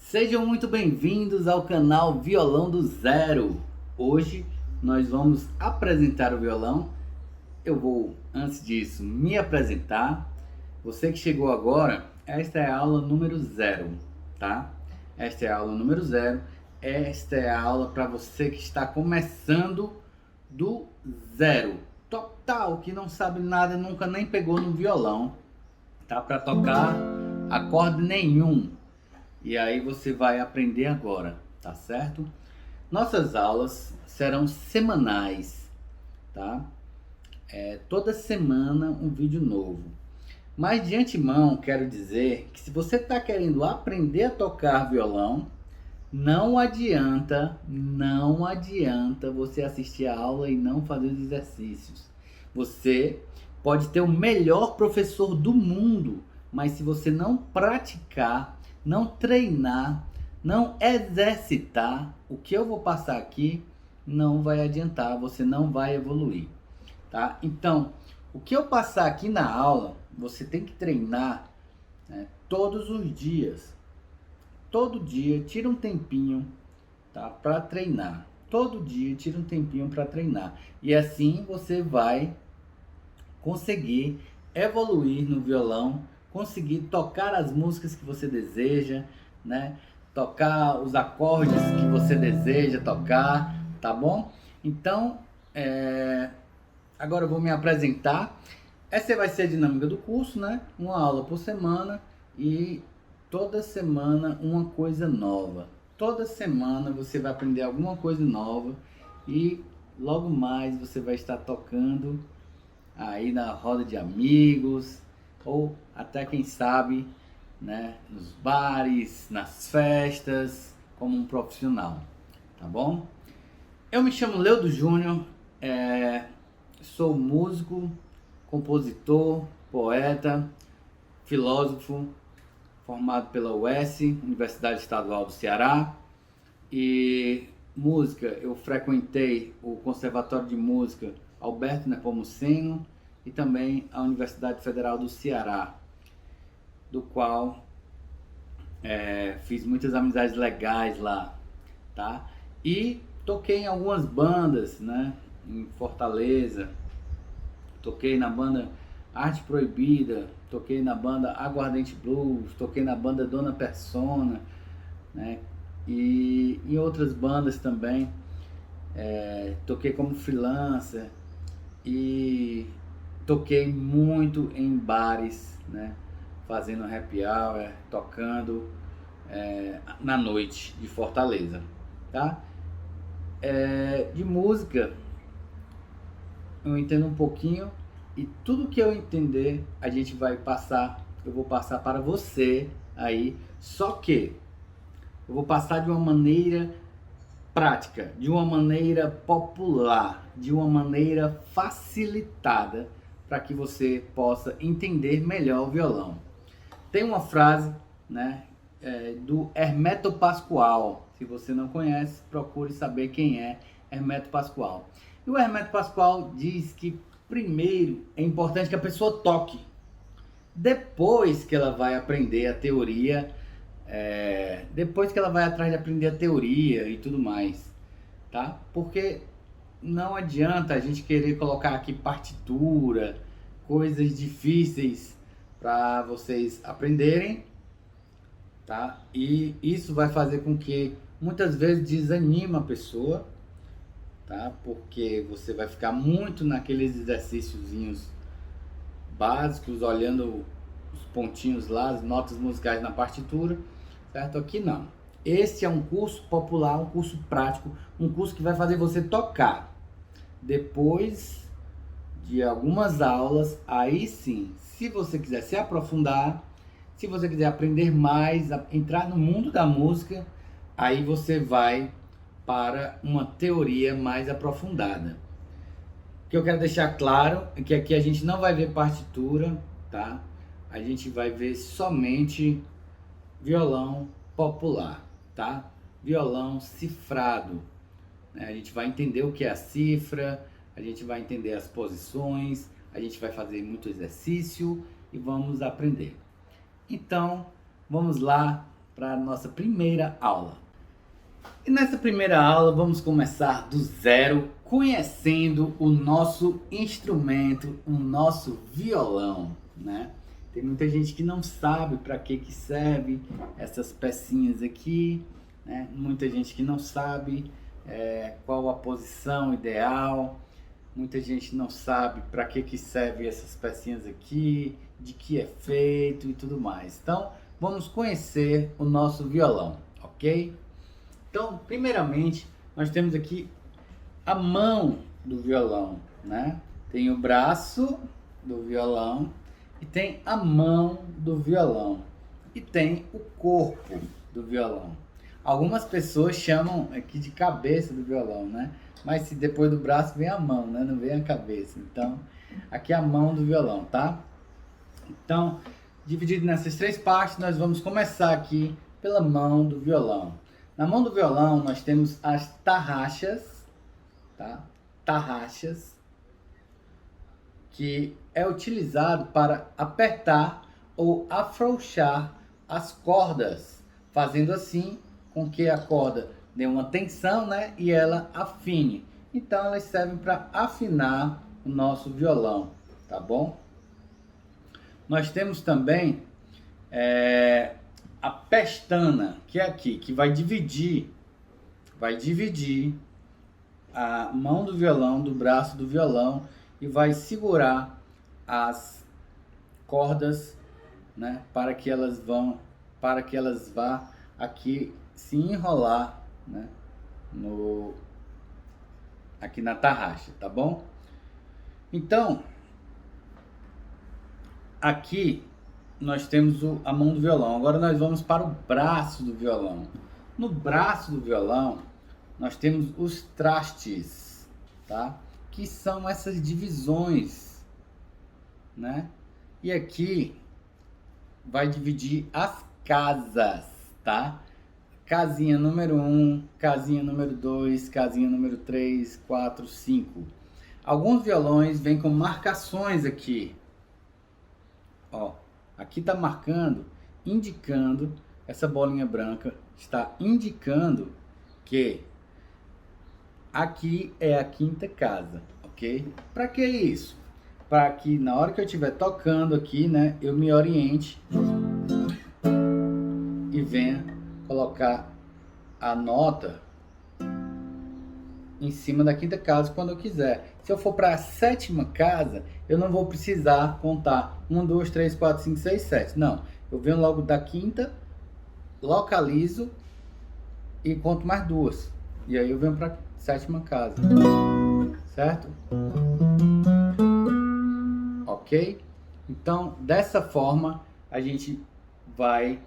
Sejam muito bem-vindos ao canal Violão do Zero. Hoje nós vamos apresentar o violão. Eu vou, antes disso, me apresentar. Você que chegou agora, esta é a aula número 0, tá? Esta é a aula número 0. Esta é a aula para você que está começando do zero. Total, que não sabe nada, nunca nem pegou no violão, tá? Para tocar acorde nenhum. E aí você vai aprender agora, tá certo? Nossas aulas serão semanais, tá? Toda semana um vídeo novo. Mas de antemão quero dizer que se você está querendo aprender a tocar violão, não adianta você assistir a aula e não fazer os exercícios. Você pode ter o melhor professor do mundo, mas se você não praticar, não treinar, não exercitar, o que eu vou passar aqui não vai adiantar, você não vai evoluir, tá? Então, o que eu passar aqui na aula, você tem que treinar, né, todos os dias. Todo dia, tira um tempinho, tá, para treinar. Todo dia, tira um tempinho para treinar. E assim você vai conseguir evoluir no violão, conseguir tocar as músicas que você deseja, né? Tocar os acordes que você deseja tocar, tá bom? Então, agora eu vou me apresentar. Essa vai ser a dinâmica do curso, né? Uma aula por semana e toda semana uma coisa nova. Toda semana você vai aprender alguma coisa nova e logo mais você vai estar tocando aí na roda de amigos ou até quem sabe, né, nos bares, nas festas, como um profissional, tá bom? Eu me chamo Leudo Júnior, sou músico, compositor, poeta, filósofo, formado pela UES, Universidade Estadual do Ceará, e música, eu frequentei o Conservatório de Música Alberto Nepomuceno e também a Universidade Federal do Ceará, do qual fiz muitas amizades legais lá, tá? E toquei em algumas bandas, né? Em Fortaleza, toquei na banda Arte Proibida, toquei na banda Aguardente Blues, toquei na banda Dona Persona, né? E em outras bandas também, toquei como freelancer e toquei muito em bares, né? Fazendo happy hour, tocando na noite de Fortaleza, tá? De música eu entendo um pouquinho e tudo que eu entender a gente vai passar, eu vou passar para você aí, só que eu vou passar de uma maneira prática, de uma maneira popular, de uma maneira facilitada, para que você possa entender melhor o violão. Tem uma frase, né, do Hermeto Pascoal. Se você não conhece, procure saber quem é Hermeto Pascoal. E o Hermeto Pascoal diz que primeiro é importante que a pessoa toque, depois que ela vai aprender a teoria, depois que ela vai atrás de aprender a teoria e tudo mais, tá? Porque não adianta a gente querer colocar aqui partitura, coisas difíceis para vocês aprenderem, tá? E isso vai fazer com que muitas vezes desanima a pessoa, tá? Porque você vai ficar muito naqueles exercíciozinhos básicos, olhando os pontinhos lá, as notas musicais na partitura, certo? Aqui não. Esse é um curso popular, um curso prático, um curso que vai fazer você tocar. Depois de algumas aulas, aí sim, se você quiser se aprofundar, se você quiser aprender mais, entrar no mundo da música, aí você vai para uma teoria mais aprofundada. O que eu quero deixar claro é que aqui a gente não vai ver partitura, tá? A gente vai ver somente violão popular, tá? Violão cifrado, né? A gente vai entender o que é a cifra, a gente vai entender as posições, a gente vai fazer muito exercício e vamos aprender. Então, vamos lá para a nossa primeira aula. E nessa primeira aula vamos começar do zero, conhecendo o nosso instrumento, o nosso violão, né? Tem muita gente que não sabe para que serve essas pecinhas aqui, né? Muita gente que não sabe qual a posição ideal, muita gente não sabe para que serve essas pecinhas aqui, de que é feito e tudo mais. Então, vamos conhecer o nosso violão, ok? Então, primeiramente, nós temos aqui a mão do violão, né? Tem o braço do violão e tem a mão do violão e tem o corpo do violão. Algumas pessoas chamam aqui de cabeça do violão, né? Mas se depois do braço vem a mão, né? Não vem a cabeça. Então, aqui é a mão do violão, tá? Então, dividido nessas três partes, nós vamos começar aqui pela mão do violão. Na mão do violão, nós temos as tarraxas, tá? Tarraxas, que é utilizado para apertar ou afrouxar as cordas, fazendo assim com que a corda dê uma tensão, né, e ela afine. Então elas servem para afinar o nosso violão, tá bom? Nós temos também a pestana, que é aqui, que vai dividir a mão do violão do braço do violão e vai segurar as cordas, né, para que elas vá aqui se enrolar, né, aqui na tarraxa, tá bom? Então, aqui nós temos a mão do violão. Agora nós vamos para o braço do violão. No braço do violão, nós temos os trastes, tá? Que são essas divisões, né? E aqui vai dividir as casas, tá? Casinha número 1, casinha número 2, casinha número 3, 4, 5. Alguns violões vêm com marcações aqui. Ó, aqui tá marcando, indicando, essa bolinha branca está indicando que aqui é a quinta casa, ok? Para que isso? Para que na hora que eu estiver tocando aqui, né, eu me oriente e venha colocar a nota em cima da quinta casa quando eu quiser. Se eu for para a sétima casa, eu não vou precisar contar 1, 2, 3, 4, 5, 6, 7. Não, eu venho logo da quinta, localizo e conto mais duas. E aí eu venho para a sétima casa, certo? Ok? Então, dessa forma, a gente vai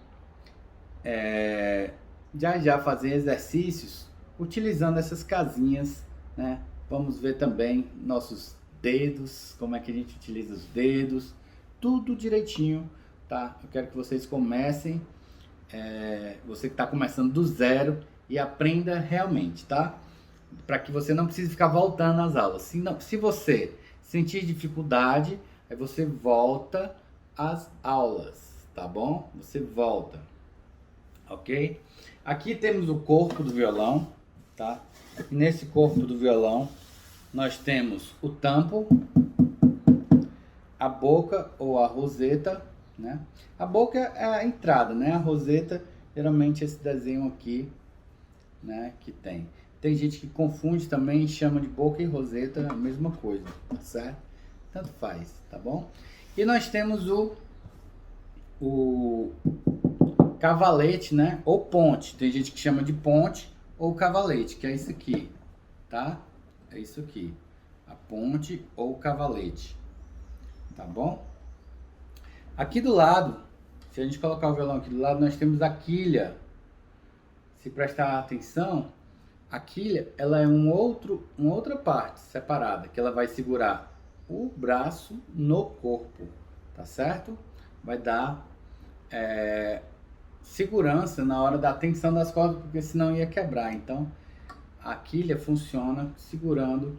já fazer exercícios utilizando essas casinhas, né? Vamos ver também nossos dedos, como é que a gente utiliza os dedos, tudo direitinho, tá? Eu quero que vocês comecem, você que está começando do zero, e aprenda realmente, tá? Para que você não precise ficar voltando às aulas. Se você sentir dificuldade, aí você volta às aulas, tá bom? Você volta, ok? Aqui temos o corpo do violão, tá? E nesse corpo do violão nós temos o tampo, a boca ou a roseta, né? A boca é a entrada, né? A roseta, geralmente esse desenho aqui, né, que tem. Tem gente que confunde também, chama de boca e roseta a mesma coisa, tá certo? Tanto faz, tá bom? E nós temos o cavalete, né, ou ponte. Tem gente que chama de ponte ou cavalete, que é isso aqui, tá? É isso aqui, a ponte ou cavalete, tá bom? Aqui do lado, se a gente colocar o violão aqui do lado, nós temos a quilha. Se prestar atenção, a quilha, ela é uma outra parte separada, que ela vai segurar o braço no corpo, tá certo? Vai dar segurança na hora da tensão das cordas, porque senão ia quebrar. Então, a quilha funciona segurando,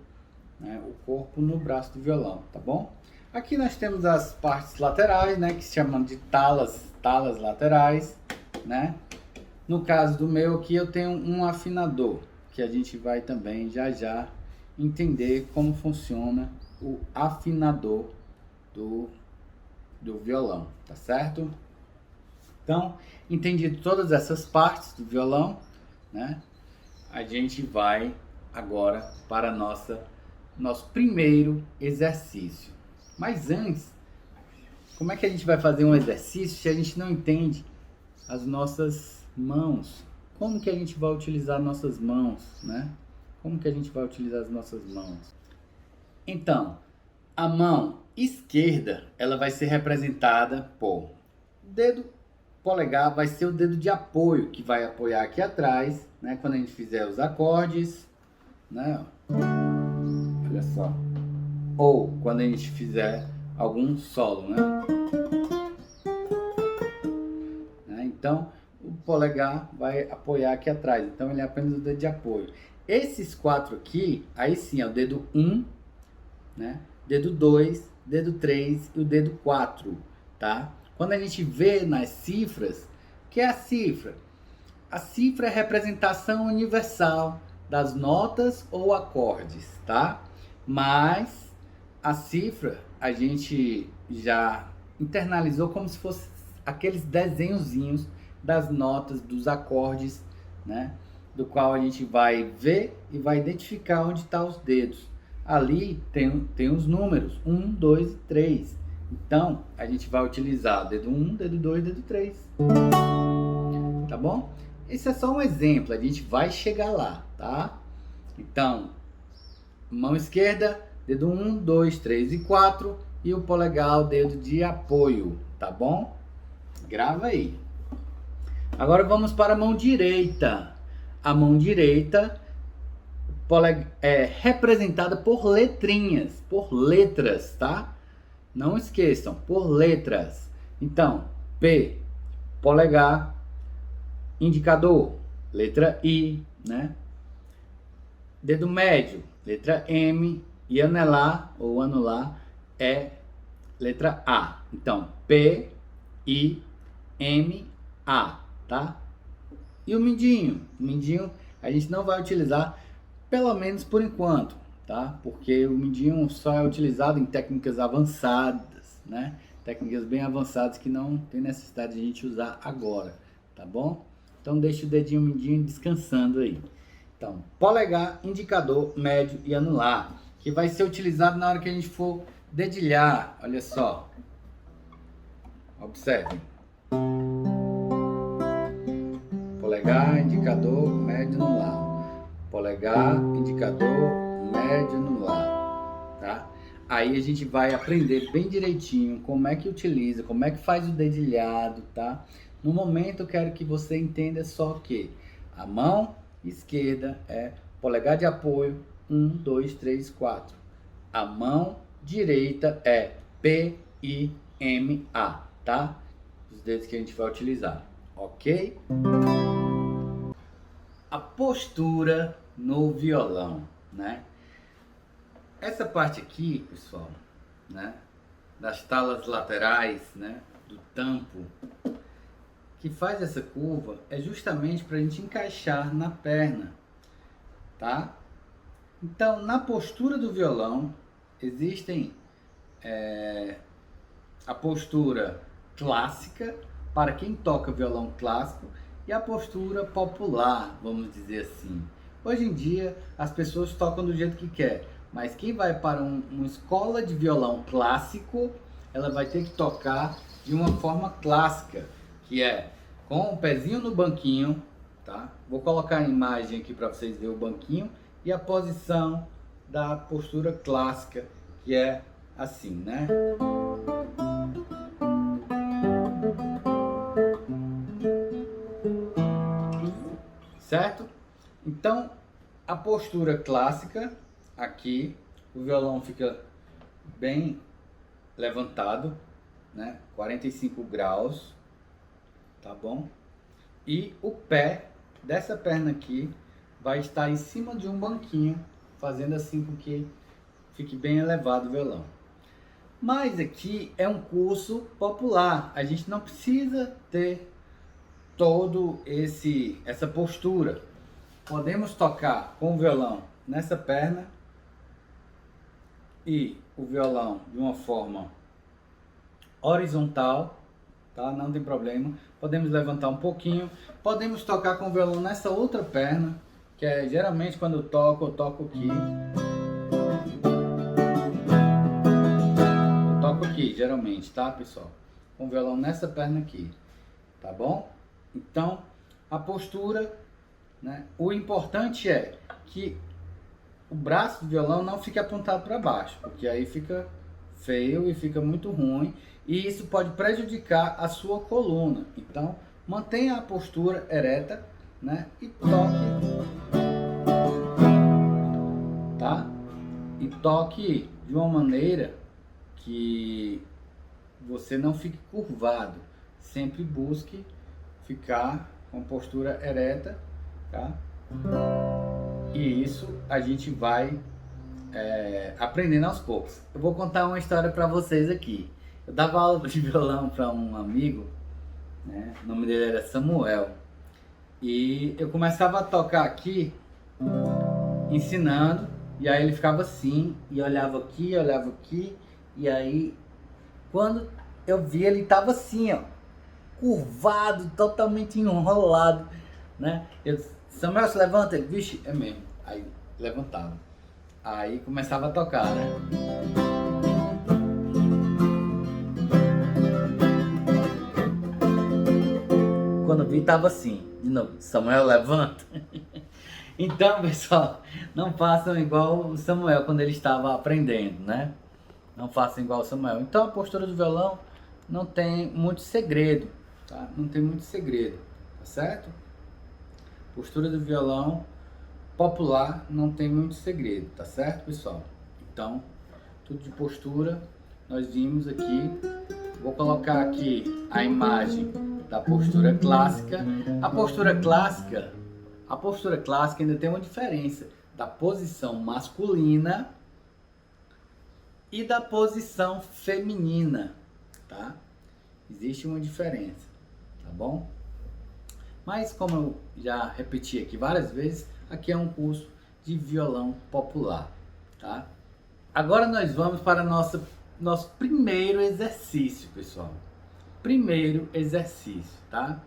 né, o corpo no braço do violão, tá bom? Aqui nós temos as partes laterais, né, que se chamam de talas laterais, né? No caso do meu aqui, eu tenho um afinador, que a gente vai também já já entender como funciona o afinador do violão, tá certo? Então, entendido todas essas partes do violão, né? A gente vai agora para nosso primeiro exercício. Mas antes, como é que a gente vai fazer um exercício se a gente não entende as nossas mãos? Como que a gente vai utilizar nossas mãos, né? Como que a gente vai utilizar as nossas mãos? Então, a mão esquerda, ela vai ser representada por dedo polegar, vai ser o dedo de apoio, que vai apoiar aqui atrás, né? Quando a gente fizer os acordes, né? Olha só. Ou quando a gente fizer algum solo, né? Então, o polegar vai apoiar aqui atrás. Então, ele é apenas o dedo de apoio. Esses quatro aqui, aí sim, é o dedo 1, né? Dedo 2, dedo 3 e o dedo 4, tá? Quando a gente vê nas cifras, o que é a cifra? A cifra é a representação universal das notas ou acordes, tá? Mas a cifra a gente já internalizou como se fosse aqueles desenhozinhos das notas, dos acordes, né? Do qual a gente vai ver e vai identificar onde estão os dedos. Ali tem os números, 1, 2 e 3. Então, a gente vai utilizar dedo 1, dedo 2, dedo 3. Tá bom? Esse é só um exemplo, a gente vai chegar lá, tá? Então, mão esquerda, dedo 1, 2, 3 e 4 e o polegar, o dedo de apoio, tá bom? Grava aí. Agora vamos para a mão direita. A mão direita é representada por letrinhas, por letras, tá? Não esqueçam, por letras. Então, P, polegar, indicador, letra I, né? Dedo médio, letra M, e anelar ou anular é letra A. Então, P, I, M, A, tá? E o mindinho? O mindinho a gente não vai utilizar, pelo menos por enquanto, tá? Porque o mindinho só é utilizado em técnicas avançadas, né? Técnicas bem avançadas que não tem necessidade de a gente usar agora, tá bom? Então deixa o dedinho mindinho descansando aí. Então, polegar, indicador, médio e anular, que vai ser utilizado na hora que a gente for dedilhar. Olha só. Observe. Polegar, indicador, médio, anular. Polegar, indicador, médio, anular. Tá? Aí a gente vai aprender bem direitinho como é que utiliza, como é que faz o dedilhado, tá? No momento eu quero que você entenda só que a mão esquerda é polegar de apoio 1, 2, 3, 4. A mão direita é P, I, M, A, tá? Os dedos que a gente vai utilizar, ok? A postura no violão, né? Essa parte aqui, pessoal, né? Das talas laterais, né? Do tampo, que faz essa curva, é justamente para a gente encaixar na perna, tá? Então, na postura do violão, existem a postura clássica, para quem toca violão clássico, e a postura popular, vamos dizer assim. Hoje em dia, as pessoas tocam do jeito que quer, mas quem vai para uma escola de violão clássico, ela vai ter que tocar de uma forma clássica, que é com o pezinho no banquinho, tá? Vou colocar a imagem aqui para vocês verem o banquinho e a posição da postura clássica, que é assim, né? Certo? Então, a postura clássica, aqui, o violão fica bem levantado, né? 45 graus, tá bom? E o pé dessa perna aqui vai estar em cima de um banquinho, fazendo assim com que fique bem elevado o violão. Mas aqui é um curso popular, a gente não precisa ter essa postura. Podemos tocar com o violão nessa perna e o violão de uma forma horizontal, tá? Não tem problema. Podemos levantar um pouquinho. Podemos tocar com o violão nessa outra perna, que é geralmente quando eu toco aqui. Eu toco aqui, geralmente, tá, pessoal? Com o violão nessa perna aqui, tá bom? Então, a postura, né? O importante é que o braço do violão não fique apontado para baixo, porque aí fica feio e fica muito ruim, e isso pode prejudicar a sua coluna. Então, mantenha a postura ereta, né? E toque, tá? E toque de uma maneira que você não fique curvado. Sempre busque ficar com postura ereta, tá? E isso a gente vai aprendendo aos poucos. Eu vou contar uma história para vocês aqui. Eu dava aula de violão para um amigo, né? O nome dele era Samuel. E eu começava a tocar aqui, ensinando, e aí ele ficava assim, e olhava aqui, e aí quando eu vi, ele tava assim, ó, curvado, totalmente enrolado, né? Eu disse, Samuel, se levanta. Ele, vixe, é mesmo. Aí levantava. Aí começava a tocar, né? Quando vi, tava assim, de novo, Samuel, levanta. Então, pessoal, não façam igual o Samuel quando ele estava aprendendo, né? Não façam igual o Samuel. Então, a postura do violão não tem muito segredo, tá? Não tem muito segredo, tá certo? Postura do violão popular não tem muito segredo, tá certo, pessoal? Então, tudo de postura, nós vimos aqui. Vou colocar aqui a imagem da postura clássica. A postura clássica ainda tem uma diferença da posição masculina e da posição feminina, tá? Existe uma diferença, tá bom? Mas como eu já repeti aqui várias vezes, aqui é um curso de violão popular, tá? Agora nós vamos para nosso primeiro exercício, pessoal. Primeiro exercício, tá?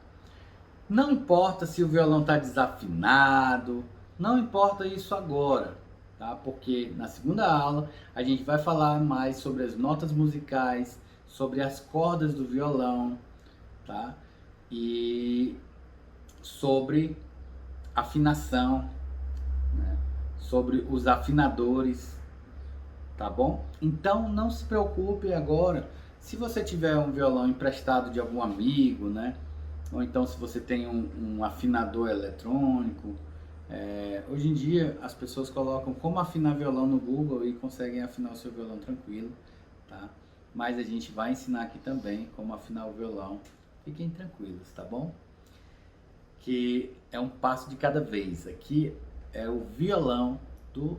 Não importa se o violão está desafinado, não importa isso agora, tá? Porque na segunda aula a gente vai falar mais sobre as notas musicais, sobre as cordas do violão, tá? E sobre afinação, né? Sobre os afinadores, tá bom? Então não se preocupe agora se você tiver um violão emprestado de algum amigo, né? Ou então se você tem um afinador eletrônico. Hoje em dia as pessoas colocam como afinar violão no Google e conseguem afinar o seu violão tranquilo, tá? Mas a gente vai ensinar aqui também como afinar o violão. Fiquem tranquilos, tá bom? Que é um passo de cada vez. Aqui é o violão do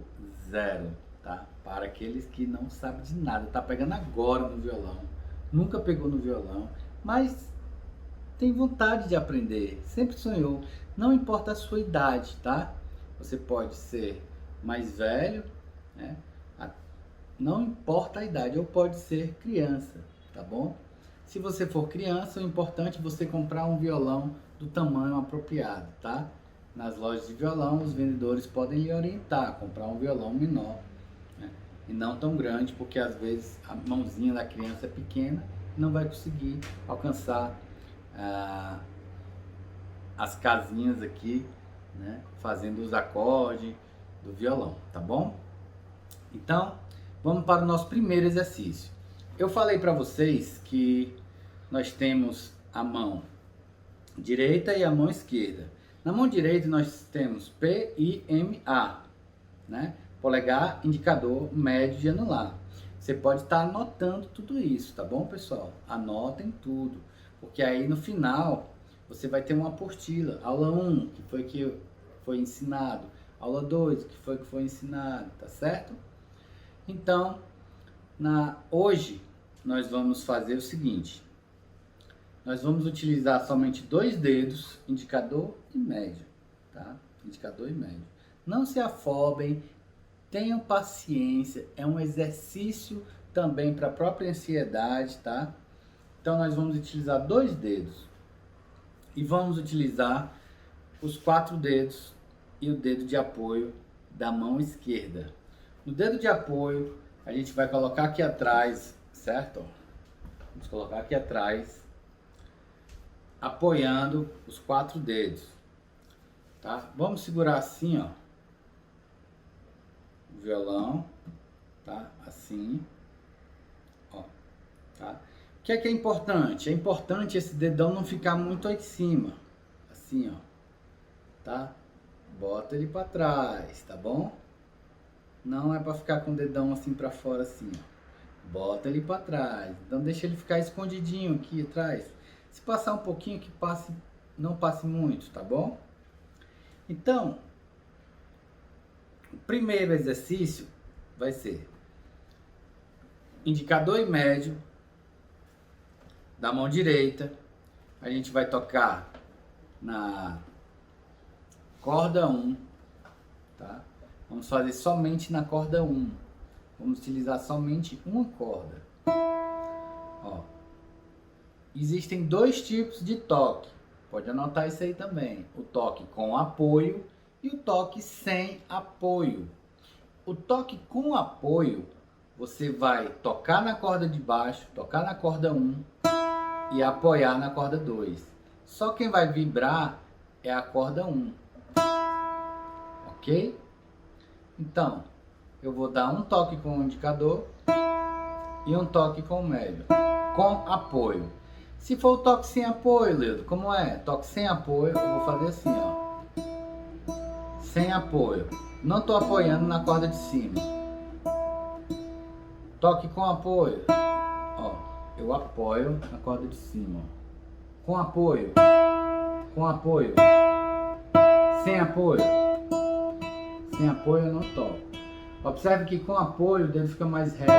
zero, tá? Para aqueles que não sabem de nada, tá pegando agora no violão, nunca pegou no violão, mas tem vontade de aprender, sempre sonhou. Não importa a sua idade, tá? Você pode ser mais velho, né? Não importa a idade, ou pode ser criança, tá bom? Se você for criança, o importante é você comprar um violão do tamanho apropriado, tá? Nas lojas de violão, os vendedores podem lhe orientar a comprar um violão menor, né? E não tão grande, porque às vezes a mãozinha da criança é pequena e não vai conseguir alcançar as casinhas aqui, né? Fazendo os acordes do violão, tá bom? Então, vamos para o nosso primeiro exercício. Eu falei para vocês que nós temos a mão direita e a mão esquerda. Na mão direita nós temos P, I, M, A, né? Polegar, indicador, médio e anular. Você pode estar anotando tudo isso, tá bom, pessoal? Anotem tudo, porque aí no final você vai ter uma apostila. Aula 1, que foi ensinado. Aula 2, que foi ensinado, tá certo? Então, hoje nós vamos fazer o seguinte. nós vamos utilizar somente 2 dedos, indicador e médio, tá? Indicador e médio. Não se afobem, tenham paciência, é um exercício também para a própria ansiedade, tá? Então nós vamos utilizar 2 dedos e vamos utilizar os 4 dedos e o dedo de apoio da mão esquerda. No dedo de apoio, a gente vai colocar aqui atrás, certo? Vamos colocar aqui atrás, apoiando os 4 dedos, tá? Vamos segurar assim, ó, o violão, tá? Assim, ó, tá? O que é importante? É importante esse dedão não ficar muito aí em cima, assim, ó, tá? Bota ele para trás, tá bom? Não é para ficar com o dedão assim para fora, assim, ó. Bota ele para trás. Então deixa ele ficar escondidinho aqui atrás. Se passar um pouquinho, que passe, não passe muito, tá bom? Então, o primeiro exercício vai ser indicador e médio da mão direita. A gente vai tocar na corda 1, tá? Vamos fazer somente na corda 1. Vamos utilizar somente uma corda. Ó. Existem 2 tipos de toque. Pode anotar isso aí também. O toque com apoio e o toque sem apoio. O toque com apoio, você vai tocar na corda de baixo, tocar na corda 1 e apoiar na corda 2. Só quem vai vibrar é a corda 1. Ok? Então, eu vou dar um toque com o indicador e um toque com o médio, com apoio. Se for o toque sem apoio, Leandro, como é? Toque sem apoio, eu vou fazer assim, ó. Sem apoio. Não estou apoiando na corda de cima. Toque com apoio. Ó, eu apoio na corda de cima. Ó. Com apoio. Com apoio. Sem apoio. Sem apoio eu não toco. Observe que com apoio o dedo fica mais reto.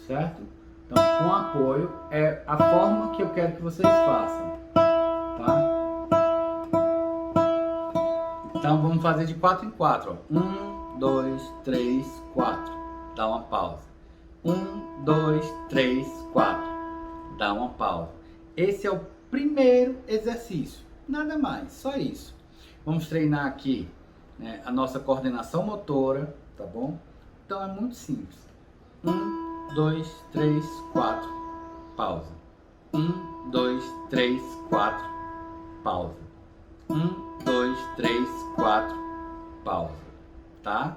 Certo? Então, com apoio é a forma que eu quero que vocês façam. Tá? Então, vamos fazer de 4 em 4. 1, 2, 3, 4. Dá uma pausa. 1, 2, 3, 4. Dá uma pausa. Esse é o primeiro exercício. Nada mais, só isso. Vamos treinar aqui, né, a nossa coordenação motora, tá bom? Então é muito simples. 1, 2, 3, 4, pausa. 1, 2, 3, 4, pausa. 1, 2, 3, 4, pausa. Tá?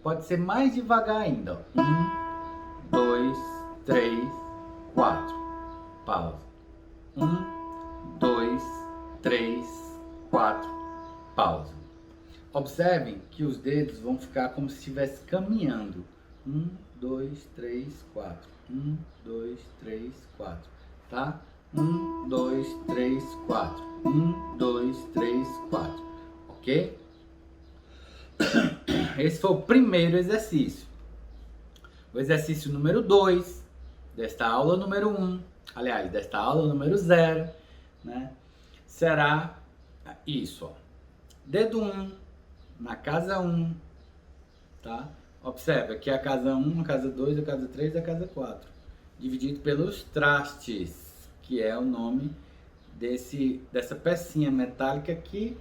Pode ser mais devagar ainda. 1, 2, 3, 4, pausa. 1, 2, 3, 4, pausa. Observem que os dedos vão ficar como se estivesse caminhando. 1, 2, 3, 4. 1, 2, 3, 4. Tá? 1, 2, 3, 4. 1, 2, 3, 4. Ok? Esse foi o primeiro exercício. O exercício número 2 desta aula número 1, aliás, desta aula número 0, né? Será isso, ó. Dedo 1 na casa 1, tá? Observe, aqui é a casa 1, a casa 2, a casa 3 e a casa 4. Dividido pelos trastes, que é o nome dessa pecinha metálica que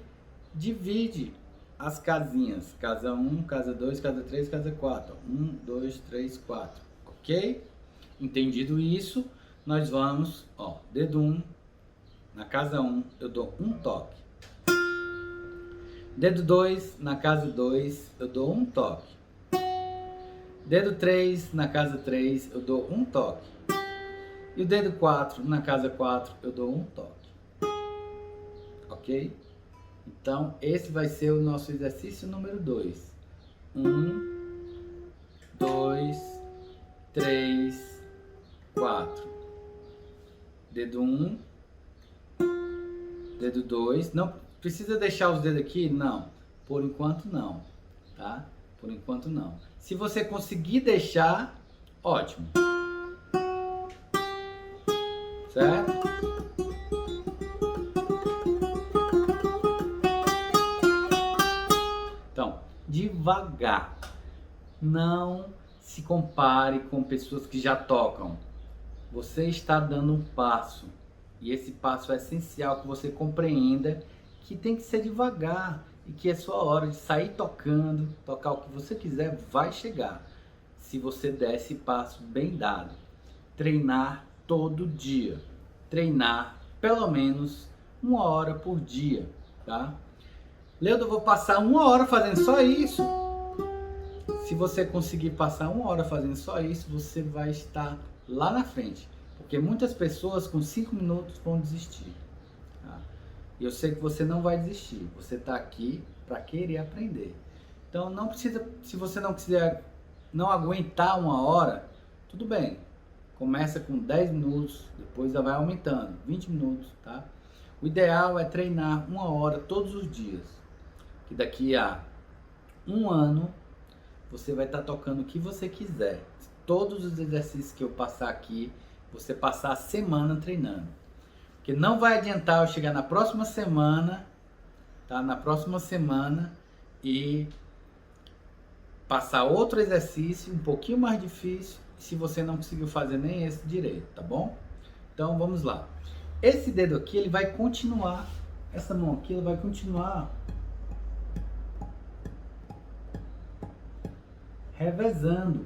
divide as casinhas. Casa 1, casa 2, casa 3, casa 4. 1, 2, 3, 4. Ok? Entendido isso, nós vamos, ó, dedo 1, na casa 1, eu dou um toque. Dedo 2, na casa 2, eu dou um toque. Dedo 3, na casa 3, eu dou um toque. E o dedo 4, na casa 4, eu dou um toque. Ok? Então, esse vai ser o nosso exercício número 2. 1, 2, 3, 4. Dedo 1. Dedo 2, não precisa deixar os dedos aqui? Não, por enquanto não, tá? Por enquanto não. Se você conseguir deixar, Ótimo. Certo? Então, devagar. Não se compare com pessoas que já tocam. Você está dando um passo. E esse passo é essencial que você compreenda que tem que ser devagar e que é sua hora de sair tocando, tocar o que você quiser, vai chegar. Se você der esse passo bem dado. Treinar todo dia. Treinar pelo menos 1 hora por dia, tá? Leandro, eu vou passar 1 hora fazendo só isso. Se você conseguir passar 1 hora fazendo só isso, você vai estar lá na frente. Porque muitas pessoas com 5 minutos vão desistir. Tá? E eu sei que você não vai desistir. Você está aqui para querer aprender. Então não precisa, se você não quiser, não aguentar 1 hora, tudo bem. Começa com 10 minutos, depois já vai aumentando, 20 minutos, tá? O ideal é treinar 1 hora todos os dias. Que daqui a 1 ano você vai estar tocando o que você quiser. Todos os exercícios que eu passar aqui, você passar a semana treinando. Porque não vai adiantar eu chegar na próxima semana, tá? Na próxima semana e passar outro exercício um pouquinho mais difícil, se você não conseguiu fazer nem esse direito, tá bom? Então vamos lá. Esse dedo aqui, ele vai continuar, essa mão aqui, ela vai continuar revezando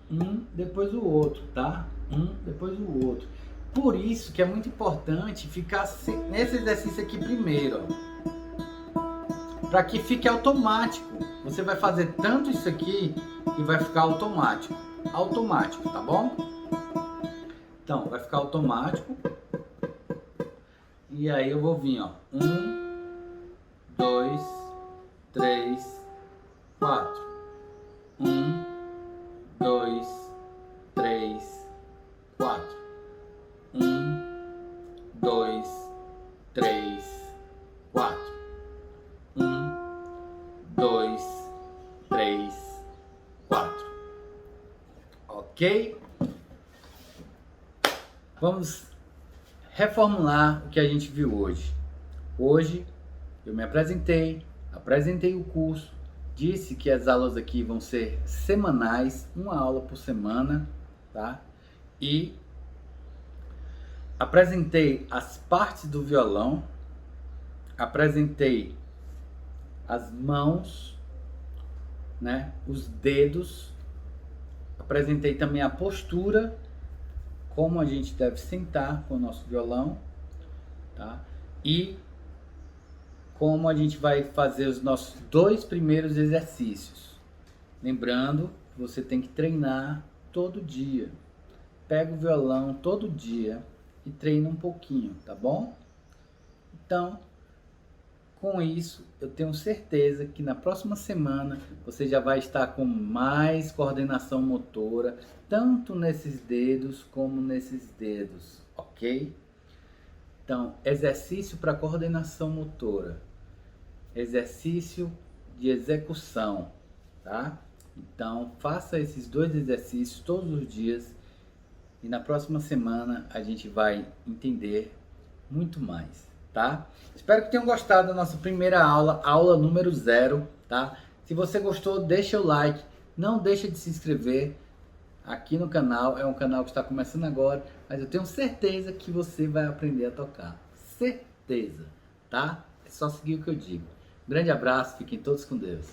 um depois do outro, tá? Um depois do outro. Por isso que é muito importante ficar nesse exercício aqui primeiro, ó, para que fique automático. Você vai fazer tanto isso aqui que vai ficar automático, tá bom? Então vai ficar automático. E aí eu vou vir, ó, 1, 2, 3, 4. 1, 2, 3, 4. 1, 2, 3, 4. 1, 2, 3, 4. Ok? Vamos reformular o que a gente viu hoje. Hoje eu me apresentei o curso. Disse que as aulas aqui vão ser semanais, 1 aula por semana, tá? E apresentei as partes do violão, apresentei as mãos, né? Os dedos, apresentei também a postura, como a gente deve sentar com o nosso violão, tá? E como a gente vai fazer os nossos 2 primeiros exercícios. Lembrando, você tem que treinar todo dia. Pega o violão todo dia e treina um pouquinho, tá bom? Então, com isso, eu tenho certeza que na próxima semana você já vai estar com mais coordenação motora, tanto nesses dedos como nesses dedos, ok? Então, exercício para coordenação motora, exercício de execução, tá? Então, faça esses 2 exercícios todos os dias e na próxima semana a gente vai entender muito mais, tá? Espero que tenham gostado da nossa primeira aula, aula número 0, tá? Se você gostou, deixa o like, não deixa de se inscrever aqui no canal, é um canal que está começando agora, mas eu tenho certeza que você vai aprender a tocar, certeza, tá? É só seguir o que eu digo. Grande abraço, fiquem todos com Deus.